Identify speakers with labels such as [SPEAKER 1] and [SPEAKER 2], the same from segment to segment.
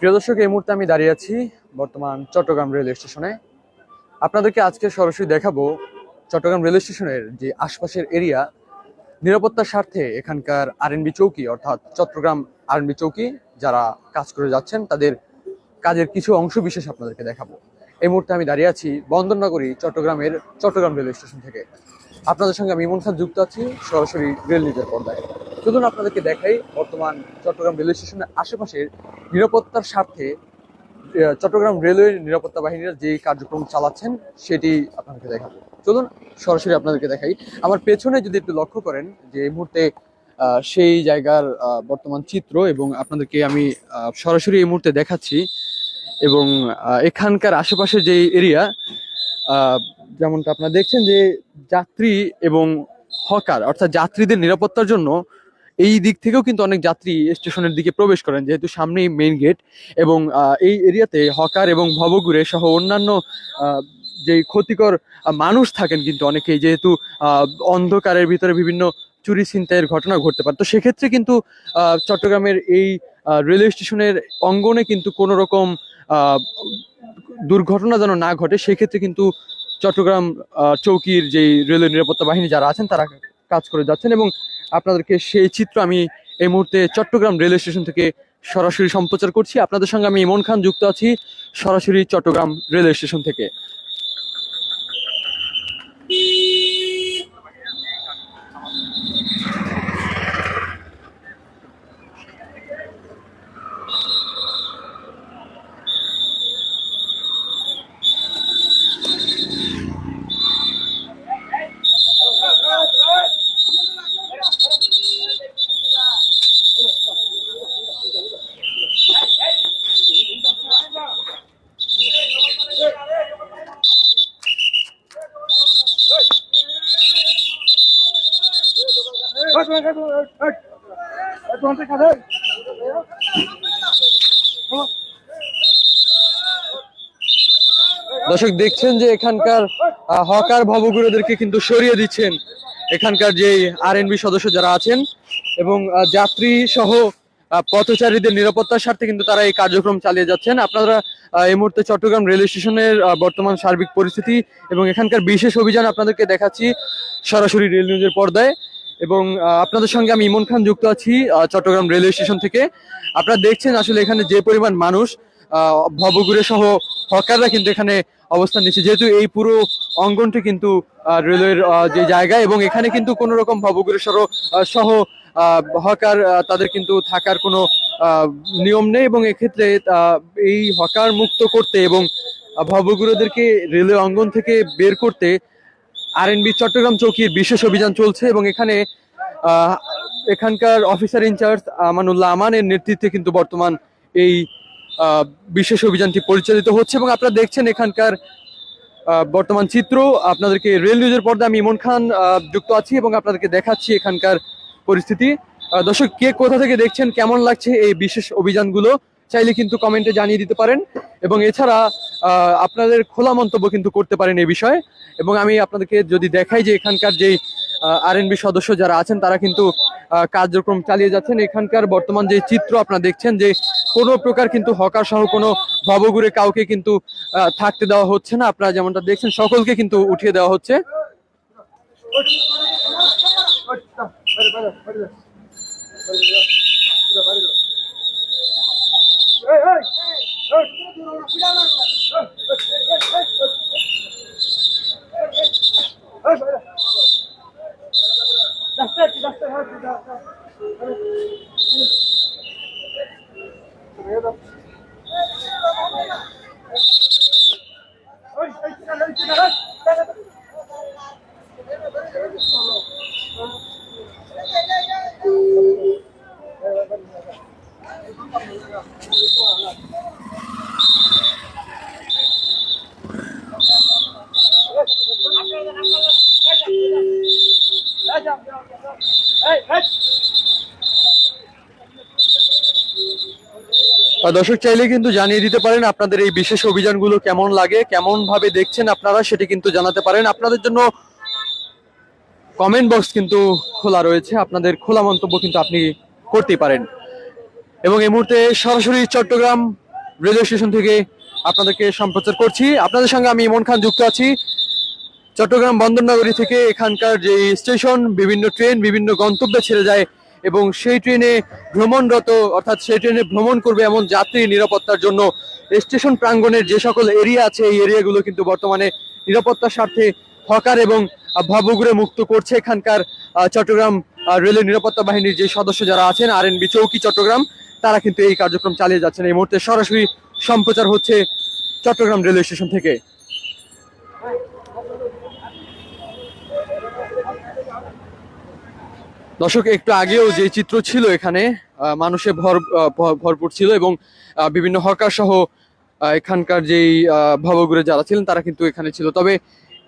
[SPEAKER 1] প্রিয় দর্শক, এই মুহূর্তে আমি দাঁড়িয়ে আছি বর্তমান চট্টগ্রাম রেল স্টেশনে। আপনাদেরকে আজকে সরাসরি দেখাবো চট্টগ্রাম রেল স্টেশনের যে আশপাশের এরিয়া, নিরাপত্তার স্বার্থে এখানকার আরএনবি চৌকি অর্থাৎ চট্টগ্রাম আরএনবি চৌকি যারা কাজ করে যাচ্ছেন তাদের কাজের কিছু অংশ বিশেষ আপনাদেরকে দেখাবো। এই মুহূর্তে আমি দাঁড়িয়ে আছি বন্দরনগরী চট্টগ্রামের চট্টগ্রাম রেল স্টেশন থেকে। আপনাদের সঙ্গে আমি ইমন খান যুক্ত আছি সরাসরি রেল নিউজের পর্দায়। চলুন আপনাদেরকে দেখাই বর্তমান চট্টগ্রাম রেল স্টেশনের আশেপাশের নিরাপত্তার স্বার্থে চট্টগ্রাম রেলওয়ের নিরাপত্তা বাহিনীরা যে কার্যক্রম চালাচ্ছেন সেটি আপনাদেরকে দেখাবো। চলুন সরাসরি আপনাদেরকে দেখাই। আমার পেছনে যদি একটু লক্ষ্য করেন যে এই মুহূর্তে সেই জায়গার বর্তমান চিত্র এবং আপনাদেরকে আমি সরাসরি এই মুহূর্তে দেখাচ্ছি। এবং এখানকার আশেপাশের যে এরিয়া, যেমনটা আপনারা দেখছেন যে যাত্রী এবং হকার অর্থাৎ যাত্রীদের নিরাপত্তার জন্য এই দিক থেকেও কিন্তু অনেক যাত্রী স্টেশনের দিকে প্রবেশ করেন, যেহেতু সামনেই মেইন গেট। এবং এই এরিয়াতে হকার এবং ভবঘুরে সহ অন্যান্য যে ক্ষতিকর মানুষ থাকেন কিন্তু অনেকেই, যেহেতু অন্ধকারের ভিতরে বিভিন্ন চুরি ছিনতাইয়ের ঘটনা ঘটতে পারে। তো সেক্ষেত্রে কিন্তু চট্টগ্রামের এই রেলওয়ে স্টেশনের অঙ্গনে কিন্তু কোনো রকম দুর্ঘটনা যেন না ঘটে, সেক্ষেত্রে কিন্তু চট্টগ্রাম চৌকির যে রেলওয়ে নিরাপত্তা বাহিনী যারা আছেন তারা কাজ করে যাচ্ছেন। এবং আপনাদেরকে সেই চিত্র আমি এই মুহূর্তে চট্টগ্রাম রেলওয়ে স্টেশন থেকে সরাসরি সম্প্রচার করছি। আপনাদের সঙ্গে আমি ইমন খান যুক্ত আছি সরাসরি চট্টগ্রাম রেলওয়ে স্টেশন থেকে। দর্শক দেখছেন যে এখানকার হকার ভবঘুরেদেরকে কিন্তু সরিয়ে দিচ্ছেন এখানকার যে আরএনবি সদস্য যারা আছেন, এবং যাত্রী সহ পথচারীদের নিরাপত্তার স্বার্থে কিন্তু তারা এই কার্যক্রম চালিয়ে যাচ্ছেন। আপনারা এই মুহূর্তে চট্টগ্রাম রেল স্টেশনের বর্তমান সার্বিক পরিস্থিতি এবং এখানকার বিশেষ অভিযান আপনাদেরকে দেখাচ্ছি সরাসরি রেল নিউজের পর্দায়। এবং আপনাদের সঙ্গে আমি ইমন খান যুক্ত আছি চট্টগ্রাম রেলওয়ে স্টেশন থেকে। আপনারা দেখছেন আসলে এখানে যে পরিমাণ মানুষ, ভবঘুরে সহ হকাররা কিন্তু এখানে অবস্থান নিচ্ছে, যেহেতু এই পুরো অঙ্গনটি কিন্তু রেলওয়ের যে জায়গা, এবং এখানে কিন্তু কোনো রকম ভবঘুরে সহ হকার তাদের কিন্তু থাকার কোনো নিয়ম নেই। এবং এক্ষেত্রে এই হকার মুক্ত করতে এবং ভবঘুরেদেরকে রেলওয়ে অঙ্গন থেকে বের করতে আরএনবি চট্টগ্রাম চৌকির বিশেষ অভিযান চলছে। এবং এখানকার অফিসার ইনচার্জ আমানুল্লাহ আমানের নেতৃত্বে কিন্তু বর্তমান এই বিশেষ অভিযানটি পরিচালিত হচ্ছে। এবং আপনারা দেখছেন এখানকার বর্তমান চিত্র। আপনাদেরকে রেল নিউজের পর্দায় আমি ইমন খান যুক্ত আছি এবং আপনাদেরকে দেখাচ্ছি এখানকার পরিস্থিতি। দর্শক, কে কোথা থেকে দেখছেন, কেমন লাগছে এই বিশেষ অভিযানগুলো, চাইলে কিন্তু কমেন্টে জানিয়ে দিতে পারেন। এবং এছাড়া আপনাদের খোলা মন্তব্য কিন্তু করতে পারেন এই বিষয়ে। এবং আমি আপনাদেরকে যদি দেখাই যে এখানকার যেই আরএনবি সদস্য যারা আছেন তারা কিন্তু কার্যক্রম চালিয়ে যাচ্ছেন। এখানকার বর্তমান যে চিত্র আপনারা দেখছেন যে কোনো প্রকার কিন্তু হকার সহ কোনো ভবঘুরে কাউকে কিন্তু থাকতে দেওয়া হচ্ছে না। আপনারা যেমনটা দেখছেন সকলকে কিন্তু উঠিয়ে দেওয়া হচ্ছে। দর্শক, চাইলে কিন্তু জানিয়ে দিতে পারেন আপনাদের এই বিশেষ অভিযানগুলো কেমন লাগে, কেমন ভাবে দেখছেন আপনারা, সেটি কিন্তু জানাতে পারেন। আপনাদের জন্য কমেন্ট বক্স কিন্তু খোলা রয়েছে, আপনাদের খোলা মন্তব্য কিন্তু আপনি করতে পারেন। এবং এই মুহূর্তে সরাসরি চট্টগ্রাম রেলওয়ে স্টেশন থেকে আপনাদেরকে সম্প্রচার করছি। আপনাদের সঙ্গে আমি ইমন খান যুক্ত আছি চট্টগ্রাম বন্দরনগরী থেকে। এখানকার যে স্টেশন, বিভিন্ন ট্রেন বিভিন্ন গন্তব্যে ছেড়ে যায় এবং সেই ট্রেনে ভ্রমণরত অর্থাৎ সেই ট্রেনে ভ্রমণ করবে এমন যাত্রী নিরাপত্তার জন্য স্টেশন প্রাঙ্গণের যে সকল এরিয়া আছে এই এরিয়াগুলো কিন্তু বর্তমানে নিরাপত্তার স্বার্থে হকার এবং ভবঘুরে মুক্ত করছে এখানকার চট্টগ্রাম রেলের নিরাপত্তা বাহিনীর যে সদস্য যারা আছেন আরএনবি চৌকি চট্টগ্রাম, তারা কিন্তু এই কার্যক্রম চালিয়ে যাচ্ছেন। এই মুহূর্তে সরাসরি সম্প্রচার হচ্ছে চট্টগ্রাম রেলওয়ে স্টেশন থেকে। দর্শক, একটু আগেও যে চিত্র ছিল এখানে মানুষে ভরপুর ছিল এবং বিভিন্ন হকার সহ এখানকার যেই ভবঘুরে যারা ছিলেন তারা কিন্তু এখানে ছিল। তবে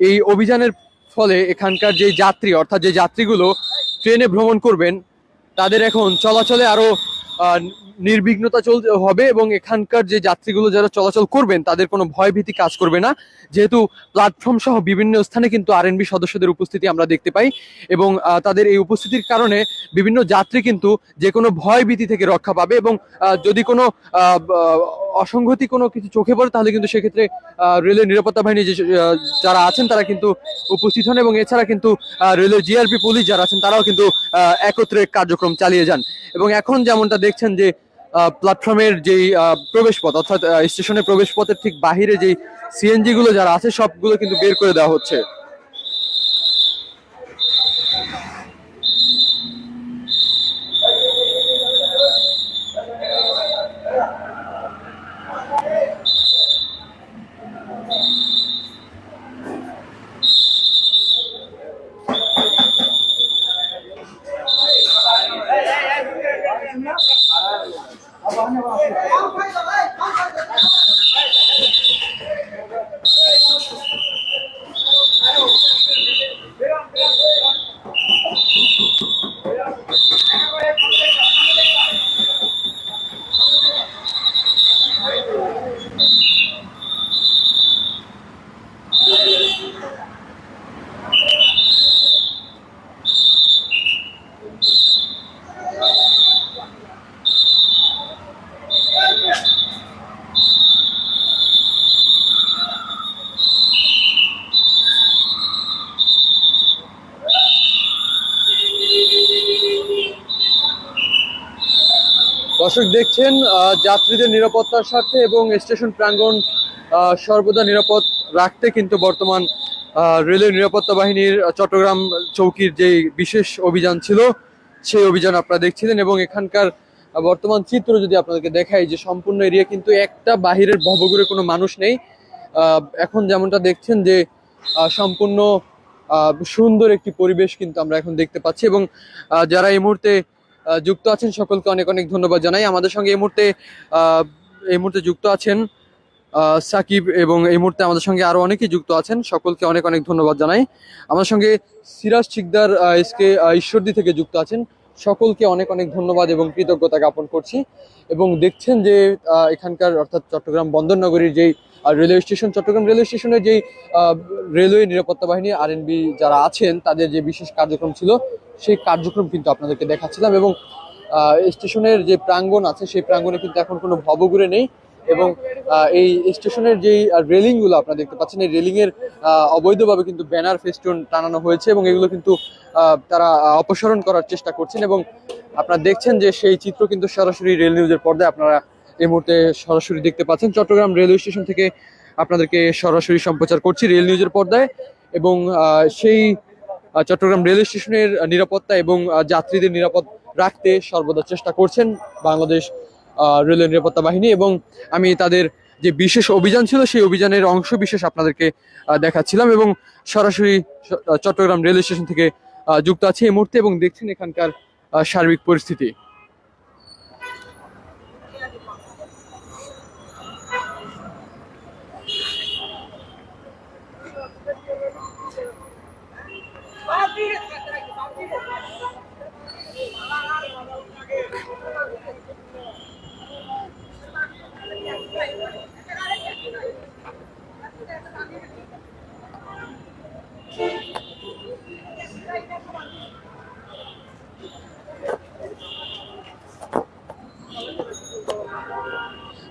[SPEAKER 1] এই অভিযানের ফলে এখানকার যে যাত্রী অর্থাৎ যে যাত্রীগুলো ট্রেনে ভ্রমণ করবেন তাদের এখন চলাচলে আরো নির্বিঘ্নতা চলতে হবে এবং এখানকার যে যাত্রীগুলো যারা চলাচল করবেন তাদের কোনো ভয় ভীতি কাজ করবে না, যেহেতু প্ল্যাটফর্ম সহ বিভিন্ন স্থানে কিন্তু আরএনবি সদস্যদের উপস্থিতি আমরা দেখতে পাই এবং তাদের এই উপস্থিতির কারণে বিভিন্ন যাত্রী কিন্তু যে কোনো ভয় ভীতি থেকে রক্ষা পাবে এবং যদি কোনো অসংগতি কোনো কিছু চোখে পড়ে তাহলে কিন্তু সেক্ষেত্রে রেলের নিরাপত্তা বাহিনী যে যারা আছেন তারা কিন্তু উপস্থিত হন এবং এছাড়া কিন্তু রেলের জিআরপি পুলিশ যারা আছেন তারাও কিন্তু একত্রে কার্যক্রম চালিয়ে যান। এবং এখন যেমনটা দেখছেন যে প্ল্যাটফর্মের যেই প্রবেশ পথ অর্থাৎ স্টেশনের প্রবেশ পথের ঠিক বাহিরে যেই সিএনজি গুলো যারা আছে সবগুলো কিন্তু বের করে দেওয়া হচ্ছে। দর্শক দেখছেন যাত্রীদের নিরাপত্তার স্বার্থে এবং স্টেশন প্রাঙ্গণ সর্বদা নিরাপদ রাখতে কিন্তু বর্তমান রেলের নিরাপত্তা বাহিনীর চট্টগ্রাম চৌকির যে বিশেষ অভিযান ছিল সেই অভিযান আপনারা দেখছিলেন। এবং এখানকার বর্তমান চিত্র যদি আপনাদেরকে দেখাই যে সম্পূর্ণ এরিয়া কিন্তু একটা বাহিরের ভবঘুরে কোনো মানুষ নেই। এখন যেমনটা দেখছেন যে সম্পূর্ণ সুন্দর একটি পরিবেশ কিন্তু আমরা এখন দেখতে পাচ্ছি এবং যারা এই মুহূর্তে যুক্ত আছেন সকলকে অনেক অনেক ধন্যবাদ জানাই। আমাদের সঙ্গে এই মুহূর্তে যুক্ত আছেন সাকিব এবং এই মুহূর্তে আমাদের সঙ্গে আরো অনেকেই যুক্ত আছেন, সকলকে অনেক অনেক ধন্যবাদ জানাই। আমাদের সঙ্গে সিরাজ শিকদার এসকে ঈশ্বরদী থেকে যুক্ত আছেন, সকলকে অনেক অনেক ধন্যবাদ এবং কৃতজ্ঞতা জ্ঞাপন করছি। এবং দেখছেন যে এখানকার অর্থাৎ চট্টগ্রাম বন্দরনগরীর যেই রেলওয়ে স্টেশন, চট্টগ্রাম রেলওয়ে স্টেশনের যেই রেলওয়ে নিরাপত্তা বাহিনী আরএনবি যারা আছেন তাদের যে বিশেষ কার্যক্রম ছিল সেই কার্যক্রম কিন্তু আপনাদেরকে দেখাচ্ছিলাম। এবং স্টেশনের যে প্রাঙ্গণ আছে সেই প্রাঙ্গণে কিন্তু এখন কোনো ভবঘুরে নেই এবং এই স্টেশনের যেই রেলিং গুলো আপনারা দেখতে পাচ্ছেন এই রেলিং এর অবৈধভাবে কিন্তু ব্যানার ফেস্টুন টানানো হয়েছে এবং এগুলো কিন্তু তারা অপসারণ করার চেষ্টা করছেন। এবং আপনারা দেখছেন যে সেই চিত্র কিন্তু সরাসরি রেল নিউজের পর্দায় আপনারা এই মুহূর্তে সরাসরি দেখতে পাচ্ছেন। চট্টগ্রাম রেলওয়ে স্টেশন থেকে আপনাদেরকে সরাসরি সম্প্রচার করছি রেল নিউজের পর্দায় এবং সেই চট্টগ্রাম রেলওয়ে স্টেশনের নিরাপত্তা এবং যাত্রীদের নিরাপদ রাখতে সর্বদা চেষ্টা করছেন বাংলাদেশ রেলওয়ে নিরাপত্তা বাহিনী। এবং আমি তাদের যে বিশেষ অভিযান ছিল সেই অভিযানের অংশ বিশেষ আপনাদেরকে দেখাচ্ছিলাম এবং সরাসরি চট্টগ্রাম রেলওয়ে স্টেশন থেকে যুক্ত আছি এই মুহূর্তে এবং দেখছেন এখানকার সার্বিক পরিস্থিতি।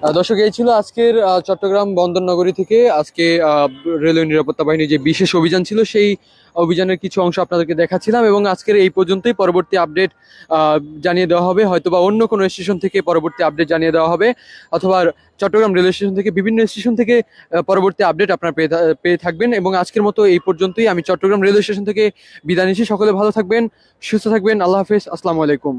[SPEAKER 1] দর্শক, এই ছিল আজকের চট্টগ্রাম বন্দর নগরী থেকে আজকে রেলওয়ে নিরাপত্তা বাহিনীর যে বিশেষ অভিযান ছিল সেই অভিযানের কিছু অংশ আপনাদেরকে দেখাচ্ছিলাম, এবং আজকের এই পর্যন্তই। পরবর্তী আপডেট জানিয়ে দেওয়া হবে, হয়তোবা অন্য কোনো স্টেশন থেকে পরবর্তী আপডেট জানিয়ে দেওয়া হবে, অথবা চট্টগ্রাম রেলওয়ে স্টেশন থেকে বিভিন্ন স্টেশন থেকে পরবর্তী আপডেট আপনারা পেয়ে থাকবেন। এবং আজকের মতো এই পর্যন্তই। আমি চট্টগ্রাম রেলওয়ে স্টেশন থেকে বিদায় নিচ্ছি। সকলে ভালো থাকবেন, সুস্থ থাকবেন। আল্লাহ হাফেজ, আসসালামু আলাইকুম।